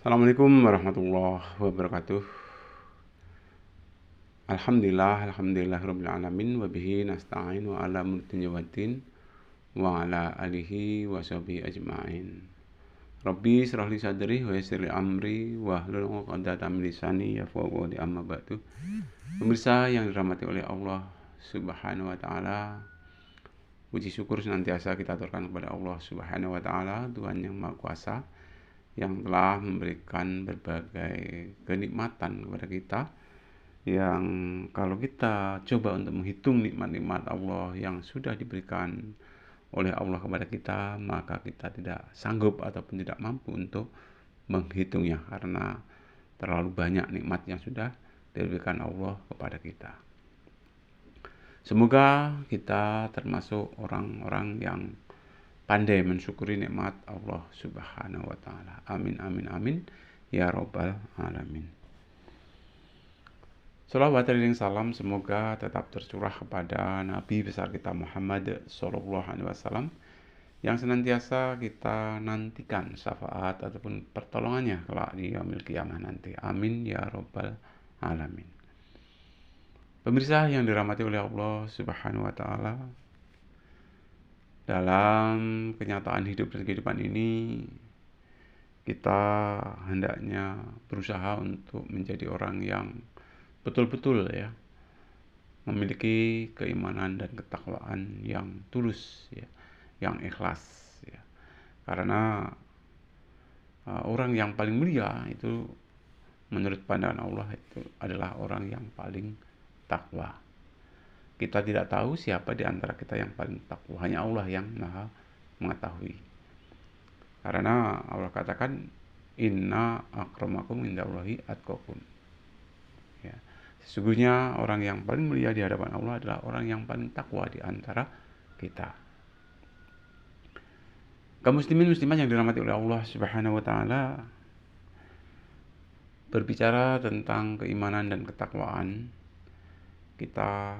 Assalamualaikum warahmatullahi wabarakatuh. Alhamdulillah alamin wa bihi nasta'in wa ala mulkin waddin wa ala alihi wa sahbihi ajma'in. Rabbi israh li sadri wa yassir li amri wa hlul 'uqdatam min lisani yafqahu qawli amma ba'du. Pemirsa yang dirahmati oleh Allah Subhanahu wa taala, puji syukur senantiasa kita aturkan kepada Allah Subhanahu wa taala, Tuhan yang Maha Kuasa, yang telah memberikan berbagai kenikmatan kepada kita, yang kalau kita coba untuk menghitung nikmat-nikmat Allah yang sudah diberikan oleh Allah kepada kita, maka kita tidak sanggup ataupun tidak mampu untuk menghitungnya, karena terlalu banyak nikmat yang sudah diberikan Allah kepada kita. Semoga kita termasuk orang-orang yang pandai mensyukuri nikmat Allah Subhanahu wa taala. Amin amin amin ya rabbal alamin. Salawat dan salam semoga tetap tercurah kepada Nabi besar kita Muhammad sallallahu alaihi wasallam, yang senantiasa kita nantikan syafaat ataupun pertolongannya kelak di yaumil qiyamah nanti. Amin ya rabbal alamin. Pemirsa yang dirahmati oleh Allah Subhanahu wa taala, dalam kenyataan hidup dan kehidupan ini, kita hendaknya berusaha untuk menjadi orang yang betul-betul memiliki keimanan dan ketakwaan yang tulus, yang ikhlas, karena orang yang paling mulia itu menurut pandangan Allah itu adalah orang yang paling takwa. Kita tidak tahu siapa di antara kita yang paling takwa, hanya Allah yang Maha mengetahui. Karena Allah katakan, inna akramakum indallahi atqakum. Ya. Sesungguhnya orang yang paling mulia di hadapan Allah adalah orang yang paling takwa di antara kita. Kaum muslimin muslimat yang dirahmati oleh Allah Subhanahu wa taala, berbicara tentang keimanan dan ketakwaan, kita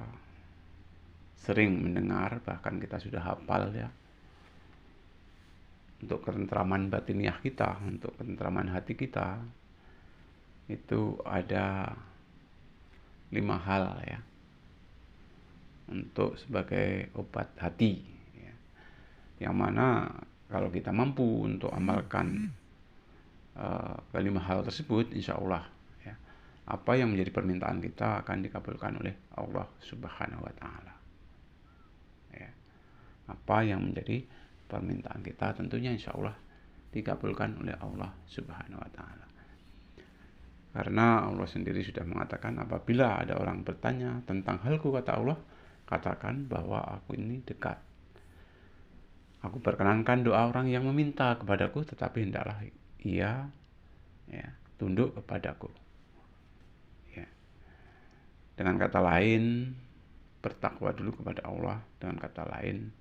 sering mendengar, bahkan kita sudah hafal untuk ketentraman batiniah kita, untuk ketentraman hati kita, itu ada 5 hal untuk sebagai obat hati, yang mana kalau kita mampu untuk amalkan kelima hal tersebut, insya Allah apa yang menjadi permintaan kita akan dikabulkan oleh Allah Subhanahu wa taala. Apa yang menjadi permintaan kita tentunya insya Allah dikabulkan oleh Allah Subhanahu wa taala. Karena Allah sendiri sudah mengatakan, apabila ada orang bertanya tentang halku, kata Allah, katakan bahwa aku ini dekat. Aku perkenankan doa orang yang meminta kepadaku, tetapi hendaklah ia tunduk kepadaku. Dengan kata lain, bertakwa dulu kepada Allah. Dengan kata lain,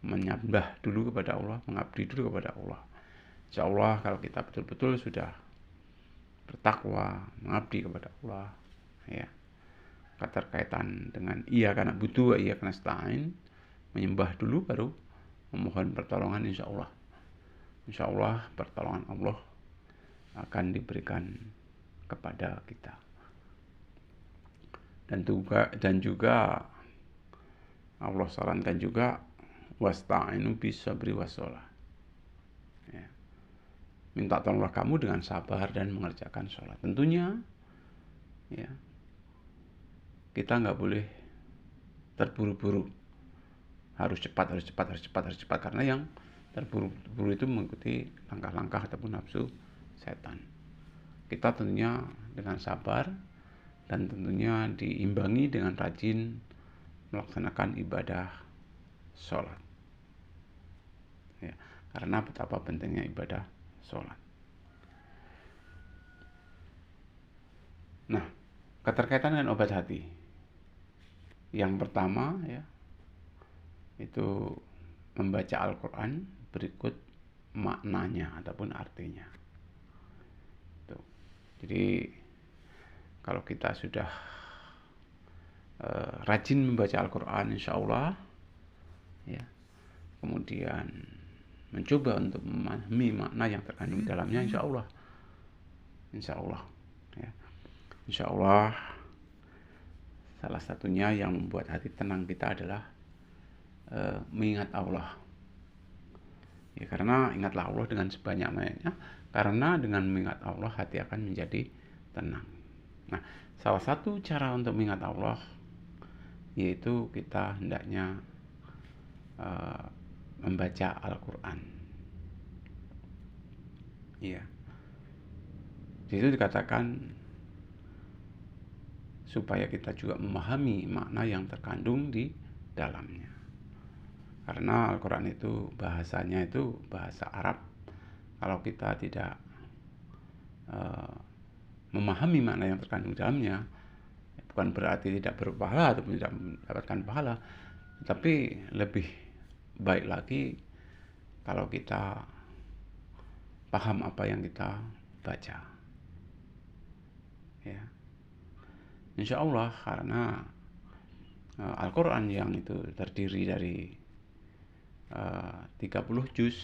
menyembah dulu kepada Allah, mengabdi dulu kepada Allah. Insya Allah kalau kita betul-betul sudah bertakwa, mengabdi kepada Allah, keterkaitan dengan iya karena butuh, iya karena nasta'in, menyembah dulu baru memohon pertolongan, insya Allah pertolongan Allah akan diberikan kepada kita. Dan juga Allah sarankan juga, wasta'inu bisabri wassalah. Minta tolonglah kamu dengan sabar dan mengerjakan sholat. Tentunya kita nggak boleh terburu-buru, harus cepat, karena yang terburu-buru itu mengikuti langkah-langkah ataupun nafsu setan. Kita tentunya dengan sabar dan tentunya diimbangi dengan rajin melaksanakan ibadah sholat, karena betapa pentingnya ibadah sholat. Nah, keterkaitan dengan obat hati, yang pertama itu membaca Al-Quran berikut maknanya ataupun artinya. Jadi kalau kita sudah rajin membaca Al-Quran, insya Allah kemudian mencoba untuk memahami makna yang terkandung dalamnya, insya Allah insya Allah. Ya. Insya Allah salah satunya yang membuat hati tenang kita adalah mengingat Allah. Ya, karena ingatlah Allah dengan sebanyak-banyaknya. Karena dengan mengingat Allah hati akan menjadi tenang. Nah, salah satu cara untuk mengingat Allah yaitu kita hendaknya membaca Al-Quran. Ya. Di situ dikatakan supaya kita juga memahami makna yang terkandung di dalamnya. Karena Al-Quran itu bahasanya itu bahasa Arab. Kalau kita tidak memahami makna yang terkandung di dalamnya, bukan berarti tidak berpahala atau tidak mendapatkan pahala, tapi lebih baik lagi kalau kita paham apa yang kita baca. Ya. Insya Allah, karena Al-Quran yang itu terdiri dari 30 juz,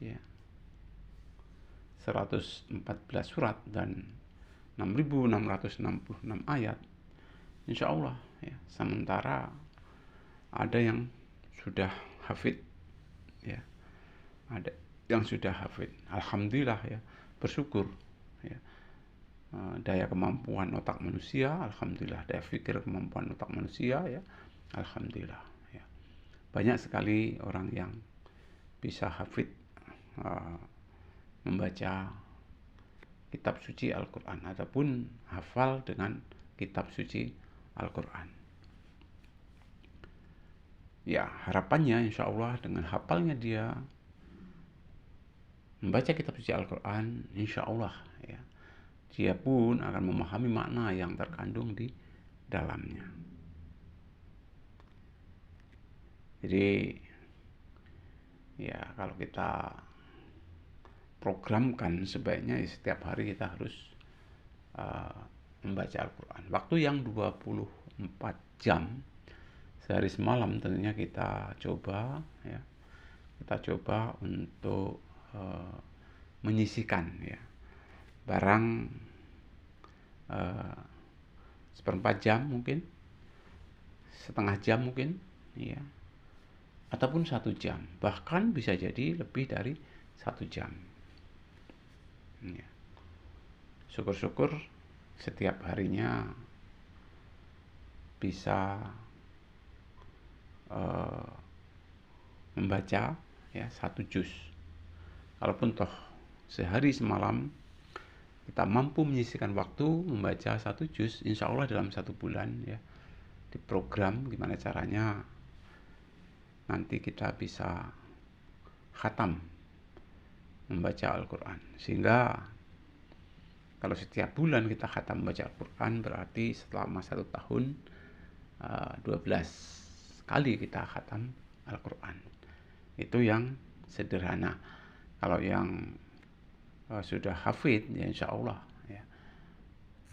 ya, 114 surat dan 6.666 ayat. Insya Allah, ya. Sementara ada yang sudah hafid, ya, ada yang sudah hafid. Alhamdulillah, ya, bersyukur, ya. Daya kemampuan otak manusia, alhamdulillah. Daya pikir kemampuan otak manusia, ya, alhamdulillah, ya. Banyak sekali orang yang bisa hafid membaca kitab suci Al-Quran ataupun hafal dengan kitab suci Al-Quran. Ya, harapannya insya Allah dengan hafalnya dia membaca kitab suci Al-Quran, insya Allah, ya, dia pun akan memahami makna yang terkandung di dalamnya. Jadi, ya, kalau kita programkan sebaiknya setiap hari kita harus membaca Al-Quran. Waktu yang 24 jam sehari semalam tentunya kita coba, ya, kita coba untuk menyisihkan, ya, barang seperempat jam mungkin, setengah jam mungkin, ya, ataupun 1 jam, bahkan bisa jadi lebih dari 1 jam. Ya. Syukur-syukur setiap harinya bisa membaca, ya, 1 juz. Kalaupun toh sehari semalam kita mampu menyisihkan waktu membaca 1 juz, insya Allah dalam 1 bulan, ya, diprogram gimana caranya nanti kita bisa khatam membaca Al-Quran. Sehingga kalau setiap bulan kita khatam membaca Al-Quran, berarti selama 1 tahun 12 kali kita khatam Al-Quran. Itu yang sederhana. Kalau yang sudah hafid, ya insya Allah, ya,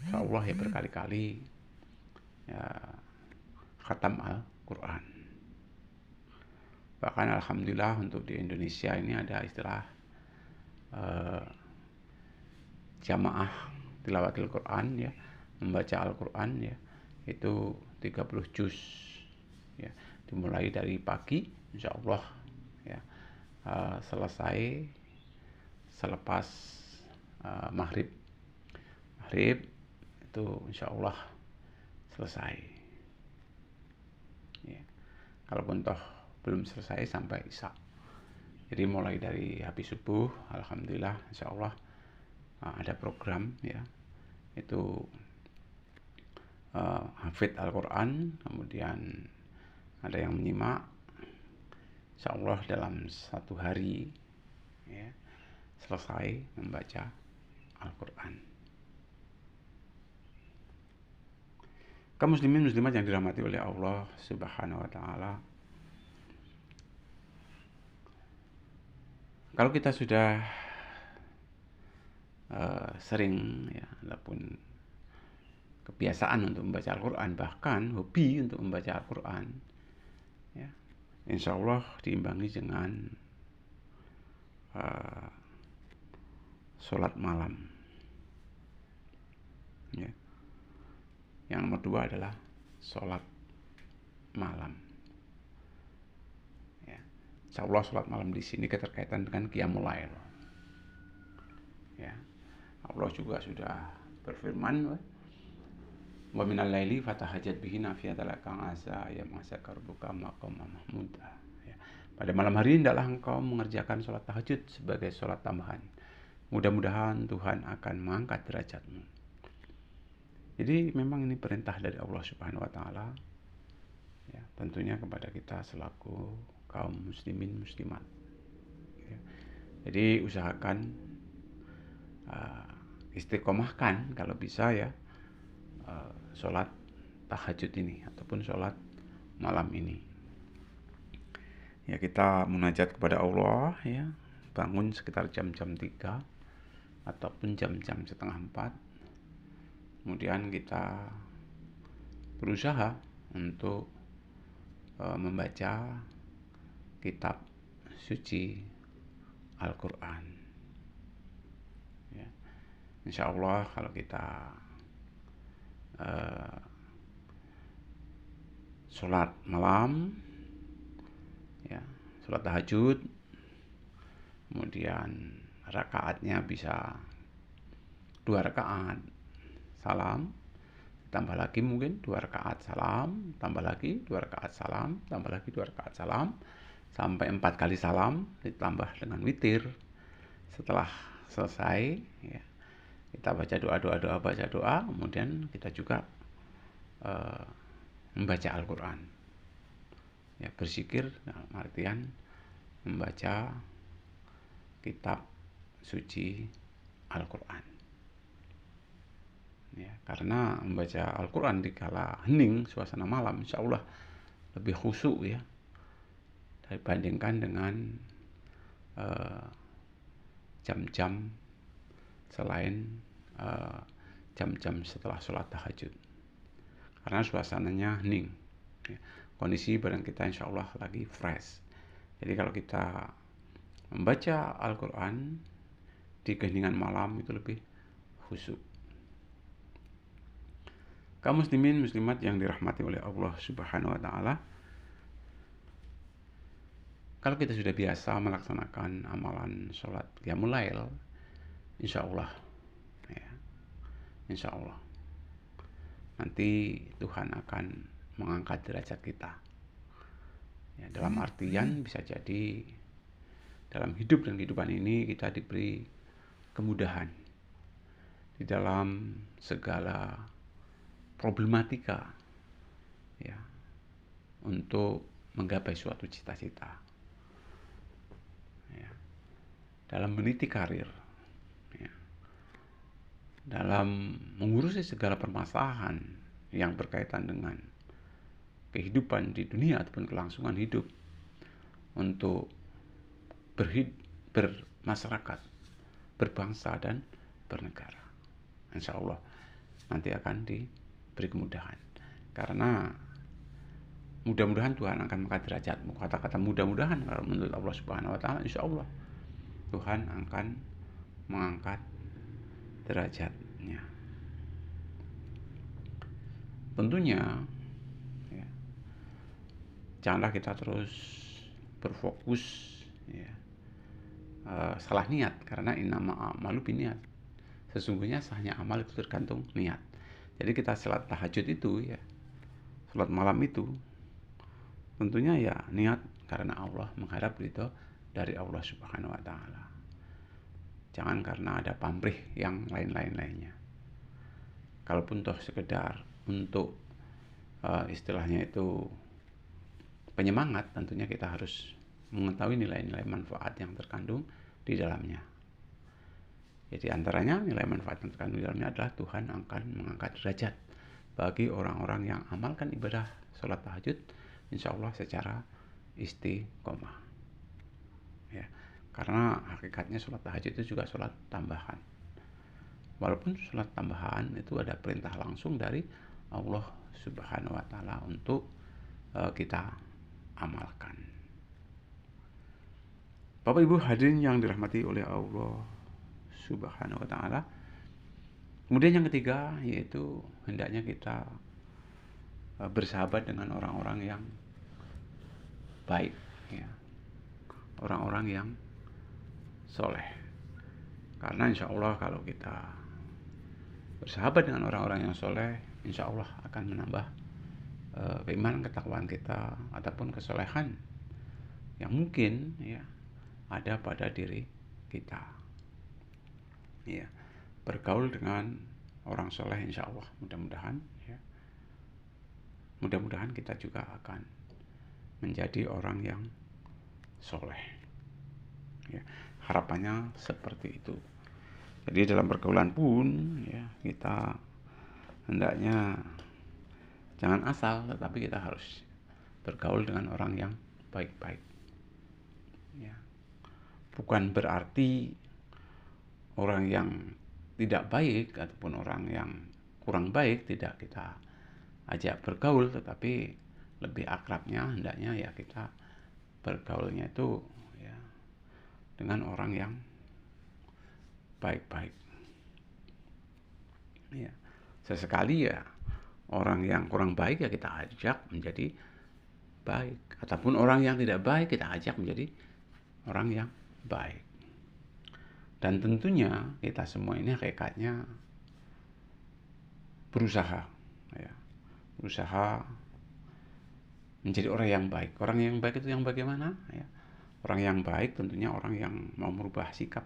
insya Allah, ya, berkali-kali, ya, khatam Al-Quran. Bahkan alhamdulillah untuk di Indonesia ini ada istilah jamaah tilawatil Quran, ya, membaca Al-Quran, ya, itu 30 juz, ya, dimulai dari pagi insya Allah, ya, selesai selepas maghrib itu insya Allah selesai, ya. Kalaupun toh belum selesai sampai isya, jadi mulai dari habis subuh, alhamdulillah insya Allah ada program, ya, itu hafid Al-Quran, kemudian ada yang menyimak, insya Allah dalam 1 hari, ya, selesai membaca Al-Quran. Kaum muslimin muslimat yang dirahmati oleh Allah Subhanahu wa taala, kalau kita sudah sering, ya, ataupun kebiasaan untuk membaca Al-Quran, bahkan hobi untuk membaca Al-Quran, ya, insya Allah diimbangi dengan sholat malam, Ya. Yang nomor 2 adalah sholat malam. Ya. Insya Allah sholat malam di sini keterkaitan dengan qiyamul lail. Ya. Allah juga sudah berfirman, wa minal laili fatahajjat bihi nafilatan laka asa ya masaka rabbuka maqama mahmuda. Ya. Pada malam hari hendaklah engkau mengerjakan sholat tahajud sebagai sholat tambahan. Mudah-mudahan Tuhan akan mengangkat derajatmu. Jadi memang ini perintah dari Allah Subhanahu wa taala. Ya, tentunya kepada kita selaku kaum muslimin muslimat. Ya. Jadi usahakan istiqomahkan kalau bisa ya sholat tahajud ini ataupun sholat malam ini. Ya, kita munajat kepada Allah ya, bangun sekitar jam-jam 3 ataupun jam-jam setengah 4. Kemudian kita berusaha untuk membaca kitab suci Al-Quran. Ya. Insya Allah kalau kita sholat malam, ya, sholat tahajud, kemudian rakaatnya bisa 2 rakaat salam, tambah lagi mungkin 2 rakaat salam, tambah lagi 2 rakaat salam, tambah lagi 2 rakaat salam, sampai 4 kali salam, ditambah dengan witir. Setelah selesai, ya, kita baca doa, kemudian kita juga membaca Al-Quran. Ya, berzikir dalam artian membaca kitab suci Al-Quran. Ya, karena membaca Al-Quran di kala hening suasana malam insya Allah lebih khusyuk ya dibandingkan dengan jam-jam selain jam-jam setelah sholat tahajud, karena suasananya hening ya. Kondisi badan kita insya Allah lagi fresh. Jadi kalau kita membaca Al-Quran di keheningan malam itu lebih khusyuk. Kaum muslimin muslimat yang dirahmati oleh Allah Subhanahu wa taala, kalau kita sudah biasa melaksanakan amalan sholat qiyamul lail, insya Allah ya, insya Allah nanti Tuhan akan mengangkat derajat kita ya, dalam artian bisa jadi dalam hidup dan kehidupan ini kita diberi kemudahan di dalam segala problematika ya, untuk menggapai suatu cita-cita ya, dalam meniti karir ya, dalam mengurusi segala permasalahan yang berkaitan dengan kehidupan di dunia ataupun kelangsungan hidup, untuk bermasyarakat, berbangsa dan bernegara. Insya Allah nanti akan diberi kemudahan, karena mudah-mudahan Tuhan akan mengangkat derajatmu. Kata-kata mudah-mudahan kalau menurut Allah Subhanahu wa taala, insya Allah Tuhan akan mengangkat derajatnya. Tentunya ya, janganlah kita terus berfokus ya, salah niat, karena innama a'malu binniyat. Sesungguhnya sahnya amal itu tergantung niat. Jadi kita sholat tahajud itu ya, sholat malam itu tentunya ya niat karena Allah, mengharap ridho dari Allah Subhanahu wa taala. Jangan karena ada pamrih yang lainnya. Kalaupun toh sekedar untuk istilahnya itu penyemangat, tentunya kita harus mengetahui nilai-nilai manfaat yang terkandung di dalamnya. Jadi antaranya nilai manfaat yang terkandung di dalamnya adalah Tuhan akan mengangkat derajat bagi orang-orang yang amalkan ibadah sholat tahajud insya Allah secara istiqomah ya. Karena hakikatnya sholat tahajud itu juga sholat tambahan. Walaupun sholat tambahan itu ada perintah langsung dari Allah Subhanahu wa taala untuk kita amalkan. Bapak Ibu hadirin yang dirahmati oleh Allah Subhanahu wa taala, Kemudian yang ketiga yaitu hendaknya kita bersahabat dengan orang-orang yang baik, ya, orang-orang yang soleh. Karena insya Allah kalau kita bersahabat dengan orang-orang yang soleh, insya Allah akan menambah keimanan, ketakwaan kita ataupun kesolehan yang mungkin ya ada pada diri kita. Ya, bergaul dengan orang soleh insya Allah mudah-mudahan ya, mudah-mudahan kita juga akan menjadi orang yang soleh. Ya, harapannya seperti itu. Jadi dalam pergaulan pun ya kita hendaknya jangan asal, tetapi kita harus bergaul dengan orang yang baik-baik. Ya. Bukan berarti orang yang tidak baik ataupun orang yang kurang baik tidak kita ajak bergaul, tetapi lebih akrabnya hendaknya ya kita bergaulnya itu ya dengan orang yang baik-baik. Ya. Sesekali ya orang yang kurang baik ya kita ajak menjadi baik, ataupun orang yang tidak baik kita ajak menjadi orang yang baik. Dan tentunya kita semua ini hakikatnya berusaha ya, berusaha menjadi orang yang baik. Orang yang baik itu yang bagaimana ya? Orang yang baik tentunya orang yang mau merubah sikap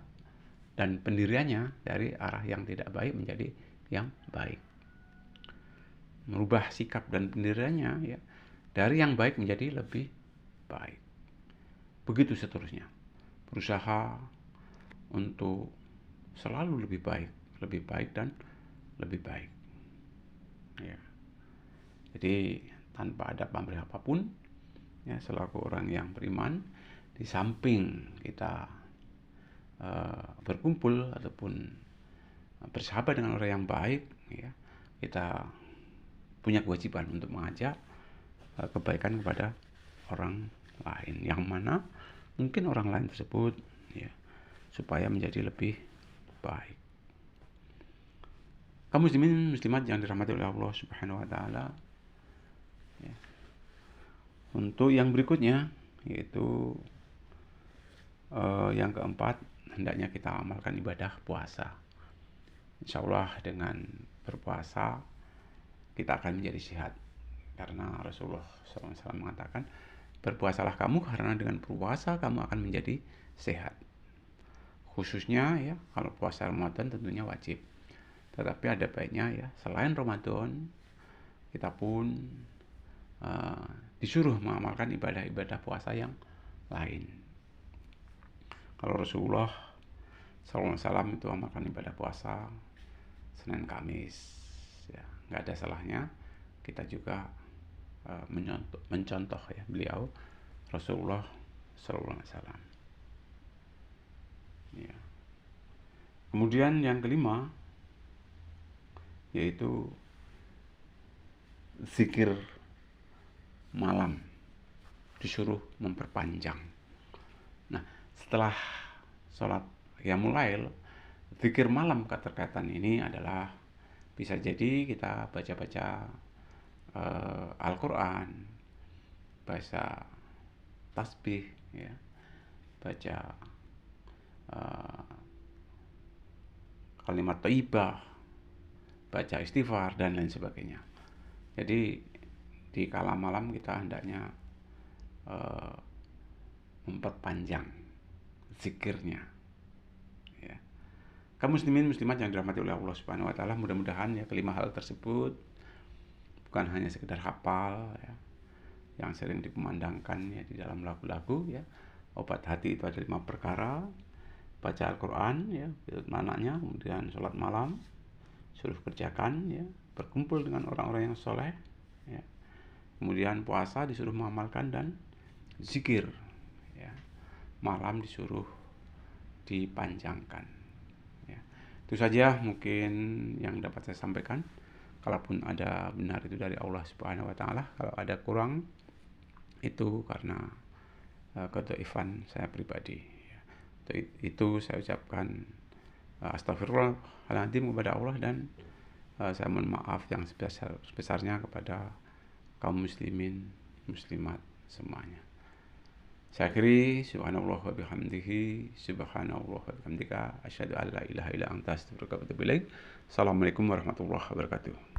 dan pendiriannya dari arah yang tidak baik menjadi yang baik. Merubah sikap dan pendiriannya ya dari yang baik menjadi lebih baik. Begitu seterusnya. Berusaha untuk selalu lebih baik dan lebih baik. Ya. Jadi tanpa ada pamrih apapun, ya selaku orang yang beriman, di samping kita berkumpul ataupun bersahabat dengan orang yang baik, ya kita punya kewajiban untuk mengajak kebaikan kepada orang lain, yang mana mungkin orang lain tersebut ya supaya menjadi lebih baik. Kaum muslimin muslimat yang dirahmati oleh Allah Subhanahu wa taala. Ya. Untuk yang berikutnya yaitu yang keempat, hendaknya kita amalkan ibadah puasa. Insya Allah dengan berpuasa kita akan menjadi sehat. Karena Rasulullah SAW mengatakan, berpuasalah kamu karena dengan berpuasa kamu akan menjadi sehat. Khususnya ya kalau puasa Ramadan tentunya wajib. Tetapi ada baiknya ya selain Ramadan kita pun disuruh mengamalkan ibadah-ibadah puasa yang lain. Kalau Rasulullah SAW itu amalkan ibadah puasa Senin Kamis, ya nggak ada salahnya kita juga mencontoh ya beliau Rasulullah SAW. Ya. Kemudian yang kelima yaitu zikir malam, disuruh memperpanjang. Nah, setelah sholat qiyamul lail, zikir malam keterkaitan ini adalah bisa jadi kita baca-baca Al-Quran, baca tasbih, ya, baca kalimat thayyibah, baca istighfar dan lain sebagainya. Jadi di kala malam kita hendaknya memperpanjang zikirnya. Ya. Kaum muslimin muslimat yang dirahmati oleh Allah Subhanahu wa taala, mudah-mudahan ya kelima hal tersebut bukan hanya sekedar hafal ya, yang sering dikumandangkan ya di dalam lagu-lagu ya. Obat hati itu ada 5 perkara. Baca Al-Quran ya, itu mananya, kemudian sholat malam, suruh kerjakan ya, berkumpul dengan orang-orang yang soleh ya. Kemudian puasa disuruh mengamalkan dan zikir ya. Malam disuruh dipanjangkan ya. Itu saja mungkin yang dapat saya sampaikan. Kalaupun ada benar itu dari Allah Subhanahu wa taala, kalau ada kurang itu karena kedhaifan saya pribadi ya. Itu saya ucapkan Astagfirullahaladzim kepada Allah, dan saya mohon maaf yang sebesar-besarnya kepada kaum muslimin muslimat semuanya. Saya akhiri, subhanallah wa bihamdihi, subhanallah wa bihamdika, asyhadu an la ilaha illa anta, astaghfiruka wa atubu ilaik. Assalamualaikum warahmatullahi wabarakatuh.